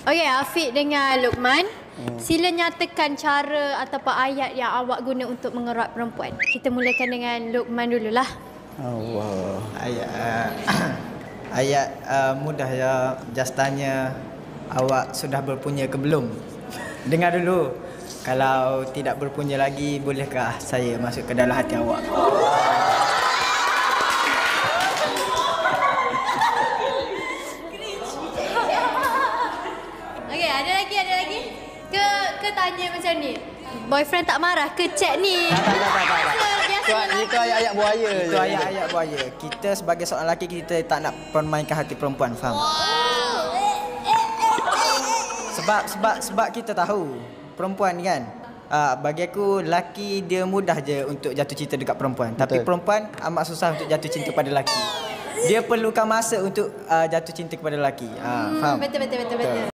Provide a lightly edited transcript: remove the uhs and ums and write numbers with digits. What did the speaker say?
Okey, Afiq dengan Luqman, sila nyatakan cara ataupun ayat yang awak guna untuk mengerat perempuan. Kita mulakan dengan Luqman dululah. Allah. Ayat mudah ya. Just tanya awak sudah berpunya ke belum? Dengar dulu. Kalau tidak berpunya lagi, bolehkah saya masuk ke dalam hati awak? Okey, ada lagi. Ke tanya macam ni. Boyfriend tak marah ke chat ni? Tak. Itu ayat-ayat buaya. Itu ayat-ayat buaya. Kita sebagai seorang lelaki, kita tak nak permainkan hati perempuan, faham? Sebab kita tahu perempuan ni kan, bagi aku lelaki dia mudah je untuk jatuh cinta dekat perempuan. Betul. Tapi perempuan amat susah untuk jatuh cinta pada lelaki. Dia perlukan masa untuk jatuh cinta kepada lelaki. Faham? Betul.